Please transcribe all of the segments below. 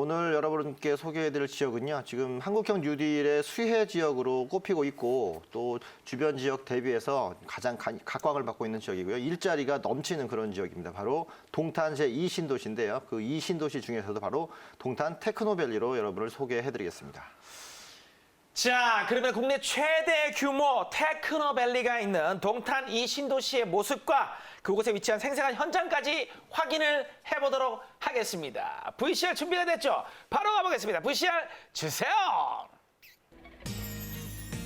오늘 여러분께 소개해드릴 지역은요. 지금 한국형 뉴딜의 수혜 지역으로 꼽히고 있고 또 주변 지역 대비해서 가장 각광을 받고 있는 지역이고요. 일자리가 넘치는 그런 지역입니다. 바로 동탄 제2신도시인데요. 그 2신도시 중에서도 바로 동탄 테크노밸리로 여러분을 소개해드리겠습니다. 자, 그러면 국내 최대 규모 테크노밸리가 있는 동탄 이 신도시의 모습과 그곳에 위치한 생생한 현장까지 확인을 해보도록 하겠습니다. VCR 준비가 됐죠? 바로 가보겠습니다. VCR 주세요!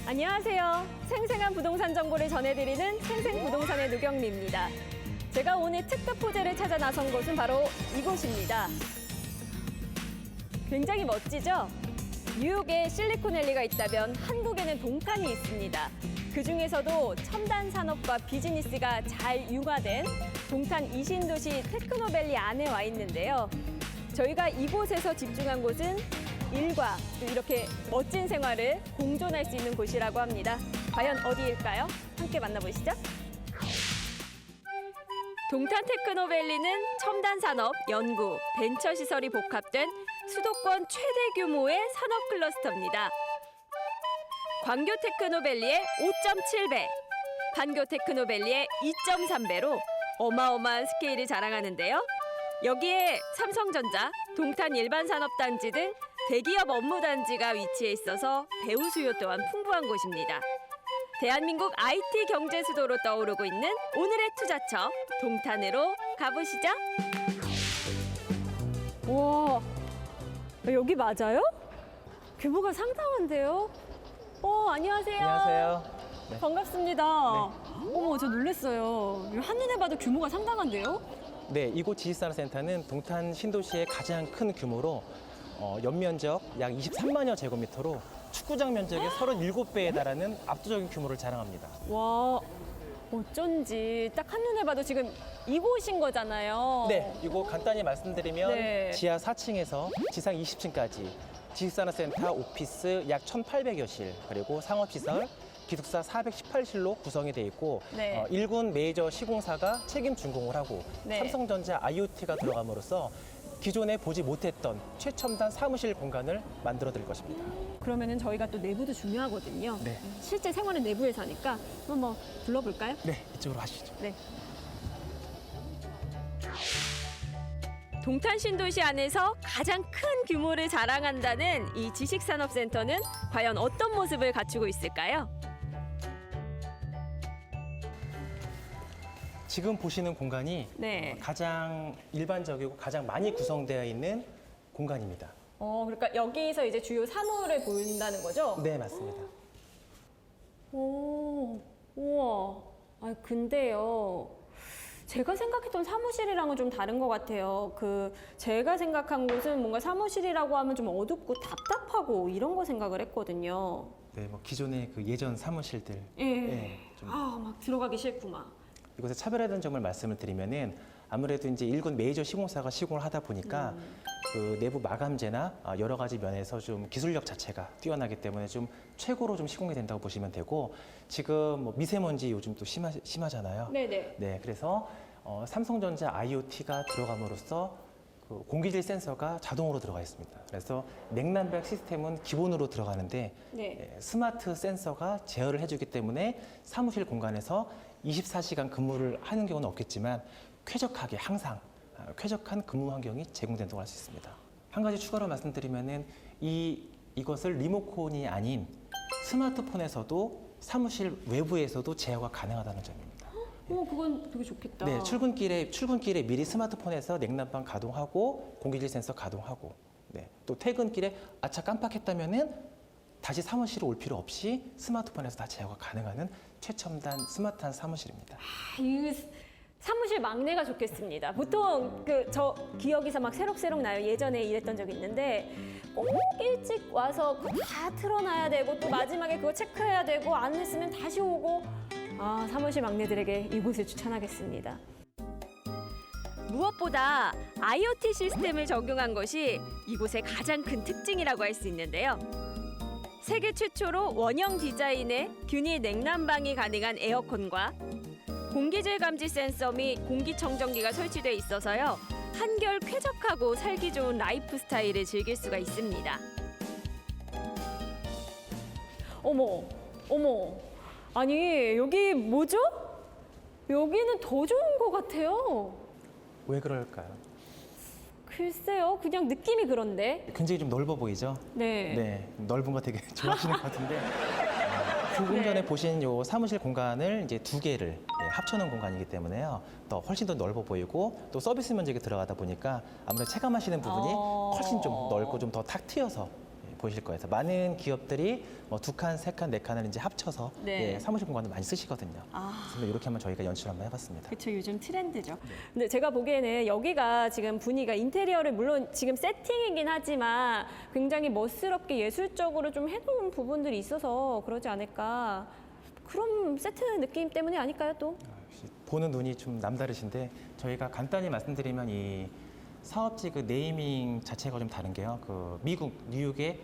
안녕하세요. 생생한 부동산 정보를 전해드리는 생생부동산의 누경미입니다. 제가 오늘 특급 호재를 찾아 나선 곳은 바로 이곳입니다. 굉장히 멋지죠? 뉴욕에 실리콘밸리가 있다면 한국에는 동탄이 있습니다. 그중에서도 첨단 산업과 비즈니스가 잘 융화된 동탄 이신도시 테크노밸리 안에 와 있는데요. 저희가 이곳에서 집중한 곳은 일과 또 이렇게 멋진 생활을 공존할 수 있는 곳이라고 합니다. 과연 어디일까요? 함께 만나보시죠. 동탄 테크노밸리는 첨단 산업, 연구, 벤처 시설이 복합된 수도권 최대 규모의 산업 클러스터입니다. 광교 테크노밸리의 5.7배, 판교 테크노밸리의 2.3배로 어마어마한 스케일을 자랑하는데요. 여기에 삼성전자, 동탄 일반산업단지 등 대기업 업무단지가 위치해 있어서 배우 수요 또한 풍부한 곳입니다. 대한민국 IT 경제 수도로 떠오르고 있는 오늘의 투자처 동탄으로 가보시죠. 와, 여기 맞아요? 규모가 상당한데요? 안녕하세요. 안녕하세요. 네. 반갑습니다. 어머, 저 놀랐어요. 한눈에 봐도 규모가 상당한데요? 네, 이곳 지식산업센터는 동탄 신도시의 가장 큰 규모로 연면적 약 23만여 제곱미터로 축구장 면적의 37배에 달하는 압도적인 규모를 자랑합니다. 와, 어쩐지 딱 한눈에 봐도 지금 이곳인 거잖아요. 네, 이곳 간단히 말씀드리면 네. 지하 4층에서 지상 20층까지 지식산업센터 오피스 약 1,800여 실, 그리고 상업시설, 기숙사 418실로 구성이 돼 있고 네. 1군 메이저 시공사가 책임 준공을 하고 네. 삼성전자 IoT가 들어감으로써 기존에 보지 못했던 최첨단 사무실 공간을 만들어 드릴 것입니다. 그러면은 저희가 또 내부도 중요하거든요. 네. 실제 생활은 내부에서 하니까 한번 불러볼까요? 네, 이쪽으로 가시죠. 네. 동탄 신도시 안에서 가장 큰 규모를 자랑한다는 이 지식산업센터는 과연 어떤 모습을 갖추고 있을까요? 지금 보시는 공간이 네. 가장 일반적이고 가장 많이 구성되어 있는 공간입니다. 그러니까 여기서 이제 주요 사무를 본다는 거죠? 네, 맞습니다. 오, 우와. 근데요. 제가 생각했던 사무실이랑은 좀 다른 것 같아요. 제가 생각한 곳은 뭔가 사무실이라고 하면 좀 어둡고 답답하고 이런 거 생각을 했거든요. 네, 뭐 기존의 그 예전 사무실들. 예. 네, 좀 막 들어가기 싫구만. 이곳에 차별화된 점을 말씀을 드리면은 아무래도 이제 일군 메이저 시공사가 시공을 하다 보니까 그 내부 마감재나 여러 가지 면에서 좀 기술력 자체가 뛰어나기 때문에 좀 최고로 좀 시공이 된다고 보시면 되고, 지금 뭐 미세먼지 요즘 또 심하잖아요. 네네. 네, 그래서 삼성전자 IoT가 들어감으로써 그 공기질 센서가 자동으로 들어가 있습니다. 그래서 냉난방 시스템은 기본으로 들어가는데 네. 스마트 센서가 제어를 해주기 때문에 사무실 공간에서 24시간 근무를 하는 경우는 없겠지만 쾌적하게 항상 쾌적한 근무 환경이 제공된다고 할 수 있습니다. 한 가지 추가로 말씀드리면은 이것을 리모컨이 아닌 스마트폰에서도 사무실 외부에서도 제어가 가능하다는 점입니다. 그건 되게 좋겠다. 네, 출근길에 미리 스마트폰에서 냉난방 가동하고 공기질 센서 가동하고, 네, 또 퇴근길에 아차 깜빡했다면은 다시 사무실에 올 필요 없이 스마트폰에서 다 제어가 가능한 최첨단 스마트한 사무실입니다. 이 사무실 막내가 좋겠습니다. 보통 저 기억에서 막 새록새록 나요. 예전에 일했던 적이 있는데 꼭 일찍 와서 그거 다 틀어놔야 되고 또 마지막에 그거 체크해야 되고 안 했으면 다시 오고. 사무실 막내들에게 이곳을 추천하겠습니다. 무엇보다 IoT 시스템을 적용한 것이 이곳의 가장 큰 특징이라고 할 수 있는데요. 세계 최초로 원형 디자인의 균일 냉난방이 가능한 에어컨과 공기질 감지 센서 및 공기청정기가 설치돼 있어서요. 한결 쾌적하고 살기 좋은 라이프 스타일을 즐길 수가 있습니다. 어머, 어머. 아니, 여기 뭐죠? 여기는 더 좋은 것 같아요. 왜 그럴까요? 글쎄요, 그냥 느낌이 그런데. 굉장히 좀 넓어 보이죠? 네. 네, 넓은 거 되게 좋아하시는 것 같은데 조금 네. 전에 보신 요 사무실 공간을 이제 두 개를 합쳐놓은 공간이기 때문에요. 더 훨씬 더 넓어 보이고 또 서비스 면적이 들어가다 보니까 아무래도 체감하시는 부분이 훨씬 좀 넓고 좀 더 탁 트여서 보이실 거예요. 그래서 많은 기업들이 뭐 2칸, 3칸, 4칸을 이제 합쳐서 네. 사무실 공간을 많이 쓰시거든요. 그래서 이렇게 한번 저희가 연출을 한번 해봤습니다. 그렇죠, 요즘 트렌드죠. 근데 제가 보기에는 여기가 지금 분위기가 인테리어를 물론 지금 세팅이긴 하지만 굉장히 멋스럽게 예술적으로 좀 해놓은 부분들이 있어서 그러지 않을까. 그럼 세트 느낌 때문이 아닐까요, 또? 역시 보는 눈이 좀 남다르신데 저희가 간단히 말씀드리면 이 사업지 그 네이밍 자체가 좀 다른 게요. 그 미국 뉴욕의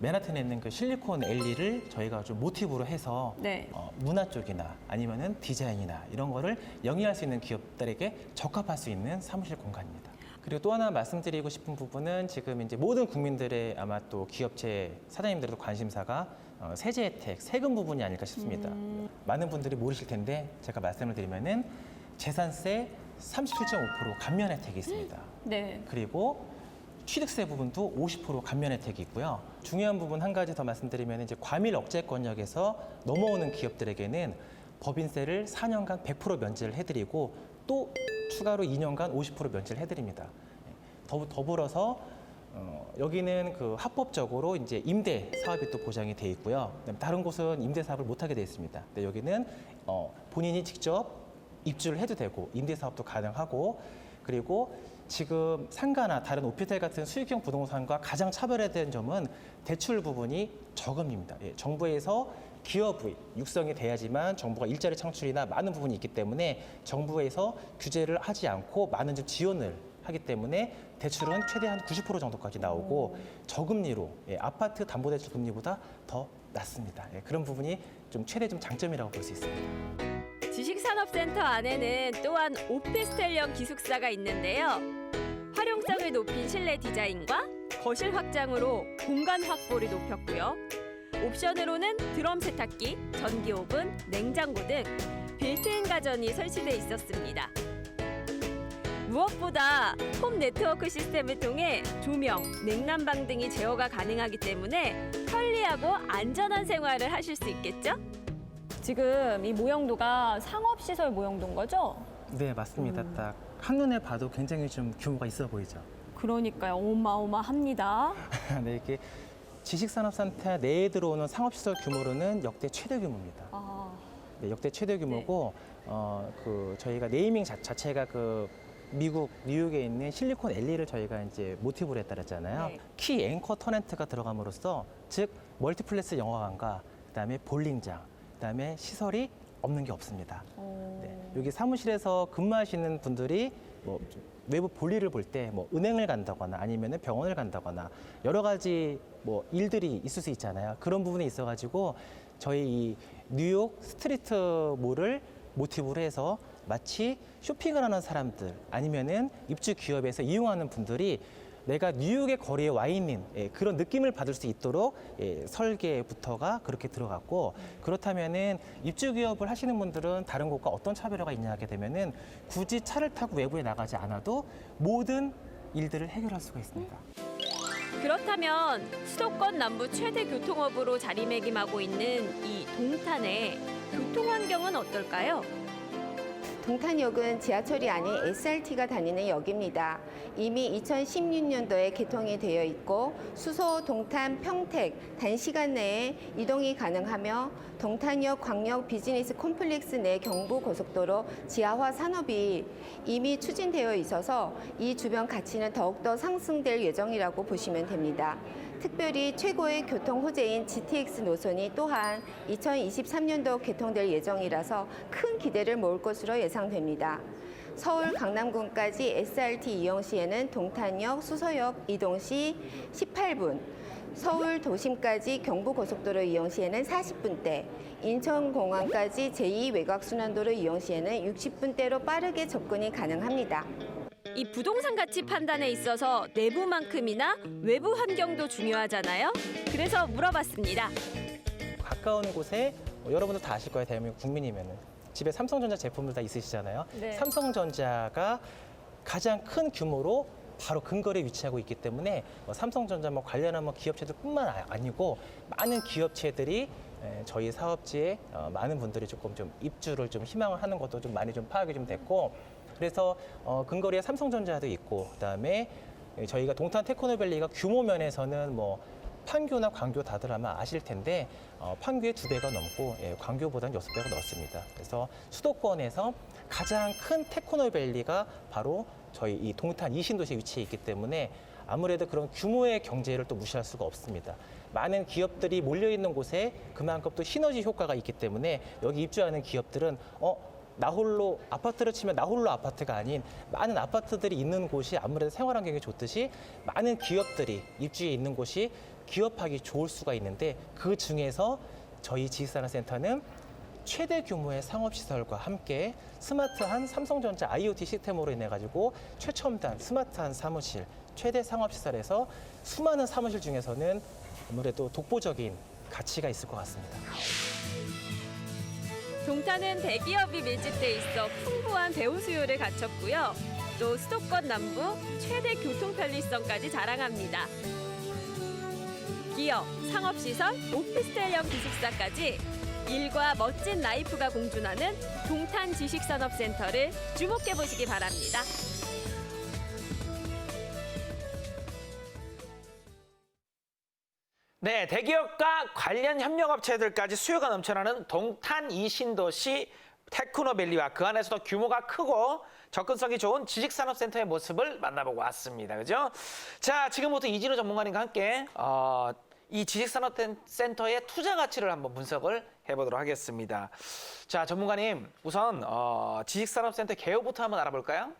맨하튼에 있는 그 실리콘 앨리를 저희가 좀 모티브로 해서 네. 문화 쪽이나 아니면은 디자인이나 이런 거를 영위할 수 있는 기업들에게 적합할 수 있는 사무실 공간입니다. 그리고 또 하나 말씀드리고 싶은 부분은 지금 이제 모든 국민들의 아마 또 기업체 사장님들도 관심사가 세제 혜택, 세금 부분이 아닐까 싶습니다. 많은 분들이 모르실 텐데 제가 말씀을 드리면은 재산세 37.5% 감면 혜택이 있습니다. 네. 그리고 취득세 부분도 50% 감면 혜택이 있고요. 중요한 부분 한 가지 더 말씀드리면 이제 과밀 억제권역에서 넘어오는 기업들에게는 법인세를 4년간 100% 면제를 해드리고 또 추가로 2년간 50% 면제를 해드립니다. 더불어서 여기는 그 합법적으로 이제 임대 사업이 또 보장이 돼 있고요. 그다음에 다른 곳은 임대 사업을 못 하게 돼 있습니다. 근데 여기는 본인이 직접 입주를 해도 되고 임대 사업도 가능하고 그리고 지금 상가나 다른 오피스텔 같은 수익형 부동산과 가장 차별화된 점은 대출 부분이 저금리입니다. 정부에서 기업의 육성이 돼야지만 정부가 일자리 창출이나 많은 부분이 있기 때문에 정부에서 규제를 하지 않고 많은 좀 지원을 하기 때문에 대출은 최대한 90% 정도까지 나오고 저금리로 아파트 담보대출 금리보다 더 낮습니다. 그런 부분이 좀 최대 좀 장점이라고 볼 수 있습니다. 지식산업센터 안에는 또한 오피스텔형 기숙사가 있는데요. 활용성을 높인 실내 디자인과 거실 확장으로 공간 확보를 높였고요. 옵션으로는 드럼 세탁기, 전기 오븐, 냉장고 등 빌트인 가전이 설치돼 있었습니다. 무엇보다 홈 네트워크 시스템을 통해 조명, 냉난방 등이 제어가 가능하기 때문에 편리하고 안전한 생활을 하실 수 있겠죠? 지금 이 모형도가 상업시설 모형도인 거죠? 네, 맞습니다. 딱 한눈에 봐도 굉장히 좀 규모가 있어 보이죠. 그러니까요. 어마어마합니다. 네, 이렇게 지식산업센터 내에 들어오는 상업시설 규모로는 역대 최대 규모입니다. 네, 역대 최대 규모고 그 저희가 네이밍 자체가 그 미국 뉴욕에 있는 실리콘 앨리를 저희가 이제 모티브로 했다 그랬잖아요. 네. 키 앵커 터넌트가 들어감으로써 즉 멀티플렉스 영화관과 그다음에 볼링장, 그다음에 시설이 없는 게 없습니다. 네, 여기 사무실에서 근무하시는 분들이 뭐 외부 볼일을 볼 때 뭐 은행을 간다거나 아니면 병원을 간다거나 여러 가지 뭐 일들이 있을 수 있잖아요. 그런 부분이 있어가지고 저희 이 뉴욕 스트리트몰을 모티브로 해서 마치 쇼핑을 하는 사람들 아니면은 입주 기업에서 이용하는 분들이 내가 뉴욕의 거리에 와 있는 그런 느낌을 받을 수 있도록 설계부터가 그렇게 들어갔고 그렇다면은 입주 기업을 하시는 분들은 다른 곳과 어떤 차별화가 있냐 하게 되면은 굳이 차를 타고 외부에 나가지 않아도 모든 일들을 해결할 수가 있습니다. 그렇다면 수도권 남부 최대 교통업으로 자리매김하고 있는 이 동탄의 교통 환경은 어떨까요? 동탄역은 지하철이 아닌 SRT가 다니는 역입니다. 이미 2016년도에 개통이 되어 있고 수소, 동탄, 평택 단시간 내에 이동이 가능하며 동탄역 광역 비즈니스 콤플렉스 내 경부고속도로 지하화 산업이 이미 추진되어 있어서 이 주변 가치는 더욱더 상승될 예정이라고 보시면 됩니다. 특별히 최고의 교통 호재인 GTX 노선이 또한 2023년도 개통될 예정이라서 큰 기대를 모을 것으로 예상됩니다. 서울 강남군까지 SRT 이용 시에는 동탄역, 수서역 이동 시 18분, 서울 도심까지 경부고속도로 이용 시에는 40분대, 인천공항까지 제2 외곽순환도로 이용 시에는 60분대로 빠르게 접근이 가능합니다. 이 부동산 가치 판단에 있어서 내부만큼이나 외부 환경도 중요하잖아요. 그래서 물어봤습니다. 가까운 곳에 여러분도 다 아실 거예요. 대한민국 국민이면은 집에 삼성전자 제품들 다 있으시잖아요. 네. 삼성전자가 가장 큰 규모로 바로 근거리에 위치하고 있기 때문에 삼성전자 관련한 기업체들뿐만 아니고 많은 기업체들이 저희 사업지에 많은 분들이 조금 좀 입주를 좀 희망을 하는 것도 좀 많이 좀 파악이 좀 됐고, 그래서 근거리에 삼성전자도 있고, 그다음에 저희가 동탄 테크노밸리가 규모 면에서는 판교나 광교 다들 아마 아실 텐데 판교의 2배가 넘고 광교보다는 6배가 넘습니다. 그래서 수도권에서 가장 큰 테크노밸리가 바로 저희 이 동탄 이신도시에 위치해 있기 때문에 아무래도 그런 규모의 경제를 또 무시할 수가 없습니다. 많은 기업들이 몰려있는 곳에 그만큼 또 시너지 효과가 있기 때문에 여기 입주하는 기업들은 나홀로 아파트를 치면 나홀로 아파트가 아닌 많은 아파트들이 있는 곳이 아무래도 생활 환경이 좋듯이 많은 기업들이 입주해 있는 곳이 기업하기 좋을 수가 있는데, 그 중에서 저희 지식산업센터는 최대 규모의 상업시설과 함께 스마트한 삼성전자 IoT 시스템으로 인해 가지고 최첨단 스마트한 사무실, 최대 상업시설에서 수많은 사무실 중에서는 아무래도 독보적인 가치가 있을 것 같습니다. 동탄은 대기업이 밀집돼 있어 풍부한 배우 수요를 갖췄고요. 또 수도권 남부 최대 교통 편리성까지 자랑합니다. 기업, 상업시설, 오피스텔형 기숙사까지 일과 멋진 라이프가 공존하는 동탄 지식산업센터를 주목해 보시기 바랍니다. 네, 대기업과 관련 협력업체들까지 수요가 넘쳐나는 동탄 이신도시 테크노밸리와 그 안에서도 규모가 크고 접근성이 좋은 지식산업센터의 모습을 만나보고 왔습니다. 그죠? 자, 지금부터 이진우 전문가님과 함께 이 지식산업센터의 투자 가치를 한번 분석을 해보도록 하겠습니다. 자, 전문가님, 우선 지식산업센터 개요부터 한번 알아볼까요?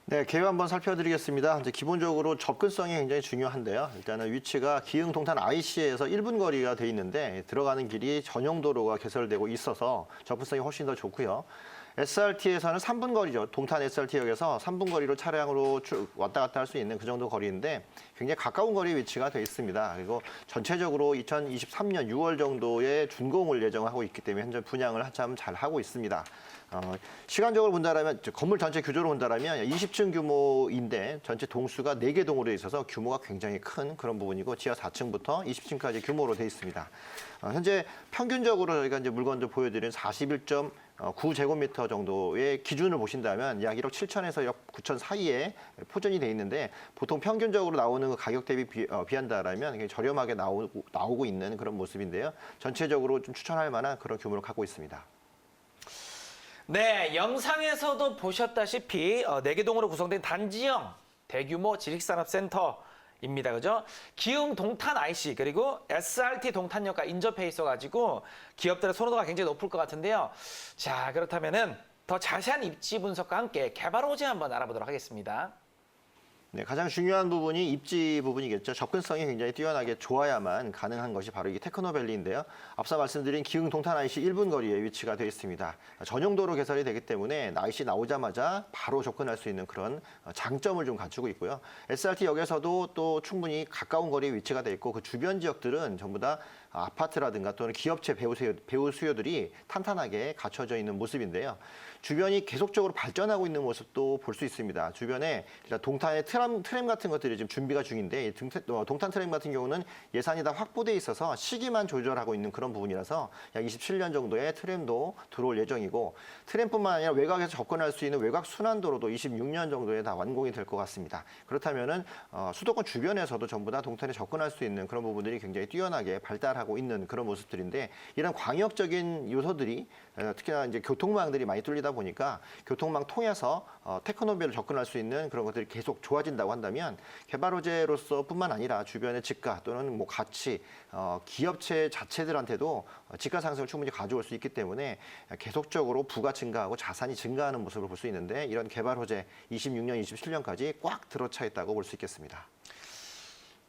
네, 개요 한번 살펴드리겠습니다. 이제 기본적으로 접근성이 굉장히 중요한데요. 일단은 위치가 기흥 동탄 IC에서 1분 거리가 돼 있는데 들어가는 길이 전용 도로가 개설되고 있어서 접근성이 훨씬 더 좋고요. SRT에서는 3분 거리죠. 동탄 SRT역에서 3분 거리로 차량으로 왔다 갔다 할 수 있는 그 정도 거리인데 굉장히 가까운 거리에 위치가 돼 있습니다. 그리고 전체적으로 2023년 6월 정도에 준공을 예정하고 있기 때문에 현재 분양을 한참 잘 하고 있습니다. 시간적으로 본다라면 건물 전체 규모로 본다라면 20층 규모인데 전체 동수가 4개 동으로 돼 있어서 규모가 굉장히 큰 그런 부분이고 지하 4층부터 20층까지 규모로 돼 있습니다. 현재 평균적으로 저희가 이제 물건들 보여드린 41.9제곱미터 정도의 기준을 보신다면 약 1억 7천에서 약 9천 사이에 포진이 돼 있는데 보통 평균적으로 나오는 그 가격 대비 비한다라면 굉장히 저렴하게 나오고 있는 그런 모습인데요. 전체적으로 좀 추천할 만한 그런 규모를 갖고 있습니다. 네, 영상에서도 보셨다시피 4개 동으로 구성된 단지형 대규모 지식산업센터입니다. 그죠? 기흥 동탄 IC 그리고 SRT 동탄역과 인접해 있어가지고 기업들의 선호도가 굉장히 높을 것 같은데요. 자, 그렇다면은 더 자세한 입지 분석과 함께 개발 호재 한번 알아보도록 하겠습니다. 네, 가장 중요한 부분이 입지 부분이겠죠. 접근성이 굉장히 뛰어나게 좋아야만 가능한 것이 바로 이 테크노밸리인데요. 앞서 말씀드린 기흥 동탄 IC 1분 거리에 위치가 되어 있습니다. 전용도로 개설이 되기 때문에 IC 나오자마자 바로 접근할 수 있는 그런 장점을 좀 갖추고 있고요. SRT역에서도 또 충분히 가까운 거리에 위치가 되어 있고 그 주변 지역들은 전부 다 아파트라든가 또는 기업체 배우 수요들이 탄탄하게 갖춰져 있는 모습인데요. 주변이 계속적으로 발전하고 있는 모습도 볼 수 있습니다. 주변에 일단 동탄의 트램 같은 것들이 지금 준비가 중인데 동탄 트램 같은 경우는 예산이 다 확보돼 있어서 시기만 조절하고 있는 그런 부분이라서 약 27년 정도의 트램도 들어올 예정이고 트램뿐만 아니라 외곽에서 접근할 수 있는 외곽 순환도로도 26년 정도에 다 완공이 될 것 같습니다. 그렇다면은 수도권 주변에서도 전부 다 동탄에 접근할 수 있는 그런 부분들이 굉장히 뛰어나게 발달하고 있는 그런 모습들인데 이런 광역적인 요소들이 특히나 이제 교통망들이 많이 뚫리다 보니까 교통망 통해서 테크노밸리로 접근할 수 있는 그런 것들이 계속 좋아진다고 한다면 개발 호재로서뿐만 아니라 주변의 집가 또는 뭐 가치, 기업체 자체들한테도 집가 상승을 충분히 가져올 수 있기 때문에 계속적으로 부가 증가하고 자산이 증가하는 모습을 볼 수 있는데 이런 개발 호재 26년, 27년까지 꽉 들어차 있다고 볼 수 있겠습니다.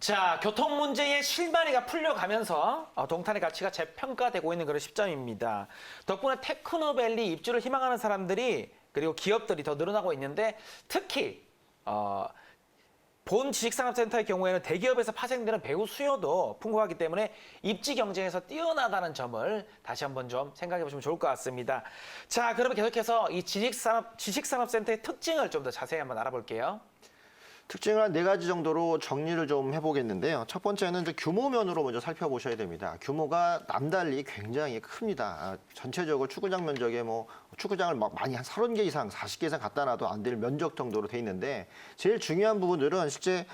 자, 교통 문제의 실마리가 풀려가면서 동탄의 가치가 재평가되고 있는 그런 시점입니다. 덕분에 테크노밸리 입주를 희망하는 사람들이 그리고 기업들이 더 늘어나고 있는데 특히 본 지식산업센터의 경우에는 대기업에서 파생되는 배우 수요도 풍부하기 때문에 입지 경쟁에서 뛰어나다는 점을 다시 한번 좀 생각해 보시면 좋을 것 같습니다. 자, 그러면 계속해서 이 지식산업센터의 특징을 좀 더 자세히 한번 알아볼게요. 특징을 한 4가지 정도로 정리를 좀 해보겠는데요. 첫 번째는 이제 규모면으로 먼저 살펴보셔야 됩니다. 규모가 남달리 굉장히 큽니다. 전체적으로 축구장 면적에 뭐 축구장을 막 많이 한 30개 이상, 40개 이상 갖다 놔도 안 될 면적 정도로 돼 있는데 제일 중요한 부분들은 실제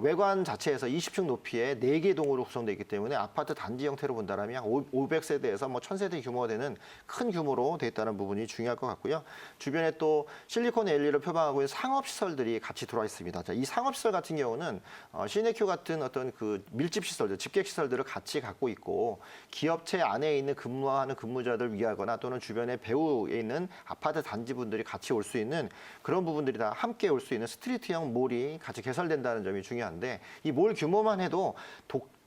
외관 자체에서 20층 높이의 4개 동으로 구성되어 있기 때문에 아파트 단지 형태로 본다면 한 500세대에서 뭐 1000세대 규모가 되는 큰 규모로 돼 있다는 부분이 중요할 것 같고요. 주변에 또 실리콘밸리를 표방하고 있는 상업시설들이 같이 들어와 있습니다. 자, 이 상업시설 같은 경우는 시네큐 같은 어떤 그 밀집시설들, 집객시설들을 같이 갖고 있고 기업체 안에 있는 근무하는 근무자들 위하거나 또는 주변에 배후에 있는 아파트 단지분들이 같이 올 수 있는 그런 부분들이 다 함께 올 수 있는 스트리트형 몰이 같이 개설된다는 점이 중요한데 이 몰 규모만 해도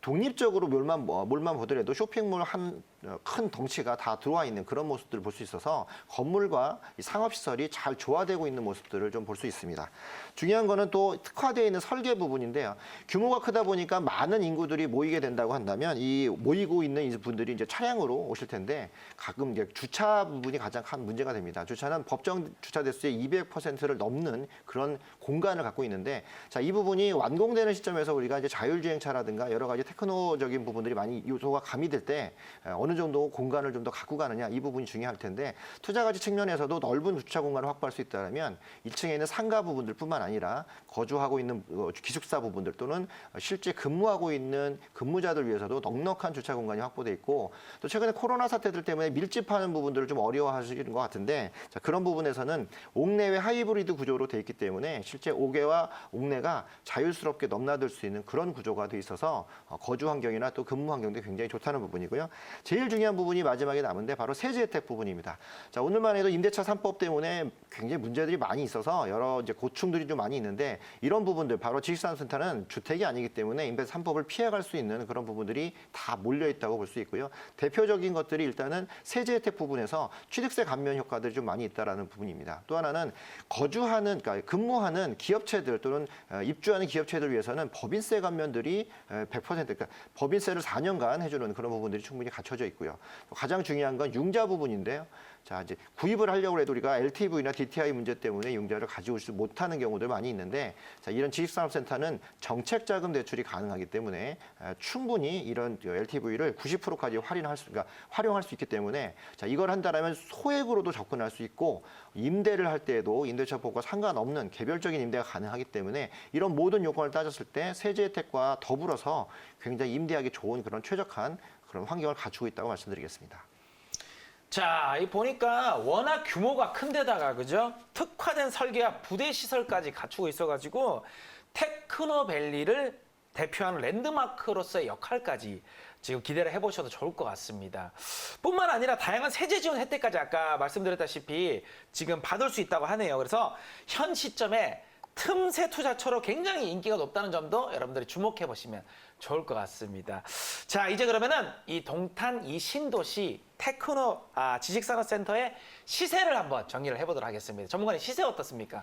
독립적으로 몰만 보더라도 쇼핑몰 한 큰 덩치가 다 들어와 있는 그런 모습들을 볼 수 있어서 건물과 이 상업시설이 잘 조화되고 있는 모습들을 좀 볼 수 있습니다. 중요한 거는 또 특화되어 있는 설계 부분인데요. 규모가 크다 보니까 많은 인구들이 모이게 된다고 한다면 이 모이고 있는 분들이 이제 차량으로 오실 텐데 가끔 이제 주차 부분이 가장 큰 문제가 됩니다. 주차는 법정 주차 대수의 200%를 넘는 그런 공간을 갖고 있는데 자, 이 부분이 완공되는 시점에서 우리가 이제 자율주행차라든가 여러 가지 테크노적인 부분들이 많이 요소가 가미될 때 어느 정도 공간을 좀 더 갖고 가느냐 이 부분이 중요할 텐데 투자 가치 측면에서도 넓은 주차 공간을 확보할 수 있다면 1층에 있는 상가 부분들뿐만 아니라 거주하고 있는 기숙사 부분들 또는 실제 근무하고 있는 근무자들 위해서도 넉넉한 주차 공간이 확보돼 있고 또 최근에 코로나 사태들 때문에 밀집하는 부분들을 좀 어려워하시는 것 같은데 자, 그런 부분에서는 옥내외 하이브리드 구조로 돼 있기 때문에 실제 옥외와 옥내가 자율스럽게 넘나들 수 있는 그런 구조가 돼 있어서 거주 환경이나 또 근무 환경도 굉장히 좋다는 부분이고요. 제일 중요한 부분이 마지막에 남은데 바로 세제 혜택 부분입니다. 자, 오늘만 해도 임대차 3법 때문에 굉장히 문제들이 많이 있어서 여러 이제 고충들이 좀 많이 있는데 이런 부분들 바로 지식산업센터는 주택이 아니기 때문에 임대차 3법을 피해갈 수 있는 그런 부분들이 다 몰려 있다고 볼 수 있고요. 대표적인 것들이 일단은 세제 혜택 부분에서 취득세 감면 효과들이 좀 많이 있다라는 부분입니다. 또 하나는 그러니까 근무하는 기업체들 또는 입주하는 기업체들 위해서는 법인세 감면들이 100% 그러니까 법인세를 4년간 해주는 그런 부분들이 충분히 갖춰져 있고요. 가장 중요한 건 융자 부분인데요. 자, 이제 구입을 하려고 해도 우리가 LTV나 DTI 문제 때문에 융자를 가져오지 못하는 경우들 많이 있는데 자, 이런 지식산업센터는 정책자금 대출이 가능하기 때문에 충분히 이런 LTV를 90%까지 활용할 수 있기 때문에 자, 이걸 한다면 소액으로도 접근할 수 있고 임대를 할 때에도 임대차법과 상관없는 개별적인 임대가 가능하기 때문에 이런 모든 요건을 따졌을 때 세제 혜택과 더불어서 굉장히 임대하기 좋은 그런 최적한 그런 환경을 갖추고 있다고 말씀드리겠습니다. 자, 이 보니까 워낙 규모가 큰 데다가 그죠? 특화된 설계와 부대 시설까지 갖추고 있어가지고 테크노밸리를 대표하는 랜드마크로서의 역할까지 지금 기대를 해보셔도 좋을 것 같습니다. 뿐만 아니라 다양한 세제 지원 혜택까지 아까 말씀드렸다시피 지금 받을 수 있다고 하네요. 그래서 현 시점에 틈새 투자처로 굉장히 인기가 높다는 점도 여러분들이 주목해 보시면 좋을 것 같습니다. 자, 이제 그러면은 이 동탄 이 신도시 지식산업센터의 시세를 한번 정리를 해보도록 하겠습니다. 전문가님 시세 어떻습니까?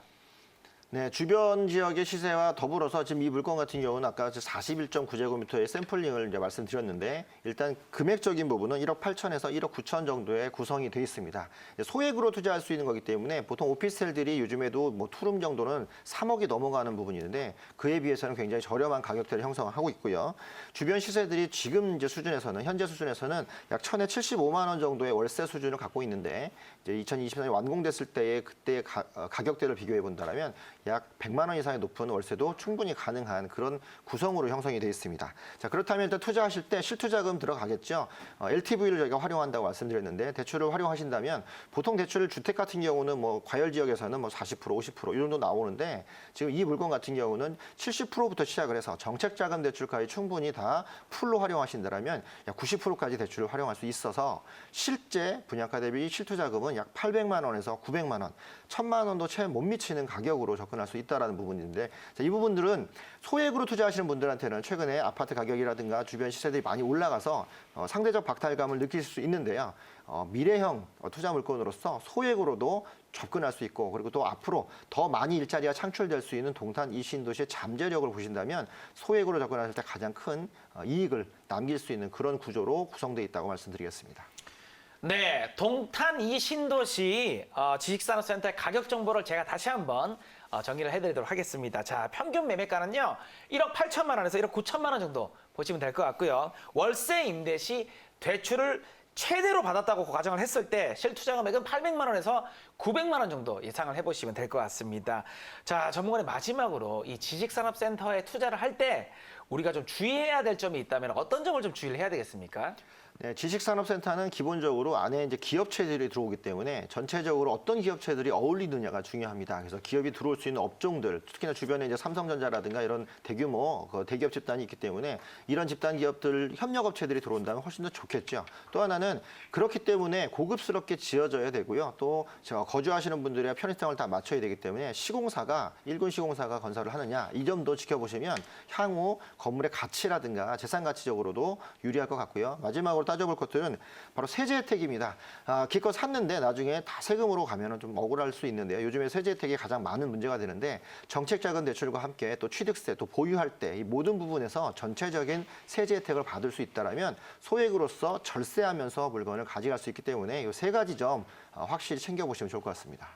네, 주변 지역의 시세와 더불어서 지금 이 물건 같은 경우는 아까 41.9제곱미터의 샘플링을 이제 말씀드렸는데 일단 금액적인 부분은 1억 8천에서 1억 9천 정도의 구성이 돼 있습니다. 소액으로 투자할 수 있는 거기 때문에 보통 오피스텔들이 요즘에도 뭐 투룸 정도는 3억이 넘어가는 부분이 있는데 그에 비해서는 굉장히 저렴한 가격대를 형성하고 있고요. 주변 시세들이 지금 이제 수준에서는 현재 수준에서는 약 1,000에 75만 원 정도의 월세 수준을 갖고 있는데 이제 2024년에 완공됐을 때의 그때의 가격대를 비교해 본다면 약 100만 원 이상의 높은 월세도 충분히 가능한 그런 구성으로 형성이 되어 있습니다. 자, 그렇다면 일단 투자하실 때 실투자금 들어가겠죠. LTV를 저희가 활용한다고 말씀드렸는데 대출을 활용하신다면 보통 대출 주택 같은 경우는 뭐 과열 지역에서는 뭐 40%, 50% 이 정도 나오는데 지금 이 물건 같은 경우는 70%부터 시작을 해서 정책자금 대출까지 충분히 다 풀로 활용하신다면 약 90%까지 대출을 활용할 수 있어서 실제 분양가 대비 실투자금은 약 800만 원에서 900만 원, 1,000만 원도 채 못 미치는 가격으로 접근할 수 있다라는 부분인데 자, 이 부분들은 소액으로 투자하시는 분들한테는 최근에 아파트 가격이라든가 주변 시세들이 많이 올라가서 상대적 박탈감을 느낄 수 있는데요. 미래형 투자 물건으로서 소액으로도 접근할 수 있고 그리고 또 앞으로 더 많이 일자리가 창출될 수 있는 동탄 이 신도시의 잠재력을 보신다면 소액으로 접근하실 때 가장 큰 이익을 남길 수 있는 그런 구조로 구성되어 있다고 말씀드리겠습니다. 네, 동탄 이 신도시 지식산업센터의 가격 정보를 제가 다시 한번 정리를 해드리도록 하겠습니다. 자, 평균 매매가는요, 1억 8천만 원에서 1억 9천만 원 정도 보시면 될 것 같고요. 월세 임대 시 대출을 최대로 받았다고 가정을 했을 때 실투자 금액은 800만 원에서 900만 원 정도 예상을 해보시면 될 것 같습니다. 자, 전문가님 마지막으로 이 지식산업센터에 투자를 할 때 우리가 좀 주의해야 될 점이 있다면 어떤 점을 좀 주의를 해야 되겠습니까? 네, 지식산업센터는 기본적으로 안에 이제 기업체들이 들어오기 때문에 전체적으로 어떤 기업체들이 어울리느냐가 중요합니다. 그래서 기업이 들어올 수 있는 업종들, 특히나 주변에 이제 삼성전자라든가 이런 대규모 대기업 집단이 있기 때문에 이런 집단 기업들 협력업체들이 들어온다면 훨씬 더 좋겠죠. 또 하나는 그렇기 때문에 고급스럽게 지어져야 되고요. 또 거주하시는 분들의 편의성을 다 맞춰야 되기 때문에 시공사가 일군 시공사가 건설을 하느냐 이 점도 지켜보시면 향후 건물의 가치라든가 재산 가치적으로도 유리할 것 같고요. 마지막으로 따져볼 것들은 바로 세제 혜택입니다. 기껏 샀는데 나중에 다 세금으로 가면은 좀 억울할 수 있는데요. 요즘에 세제 혜택이 가장 많은 문제가 되는데 정책자금 대출과 함께 또 취득세, 또 보유할 때 이 모든 부분에서 전체적인 세제 혜택을 받을 수 있다라면 소액으로서 절세하면서 물건을 가져갈 수 있기 때문에 이 세 가지 점 확실히 챙겨보시면 좋을 것 같습니다.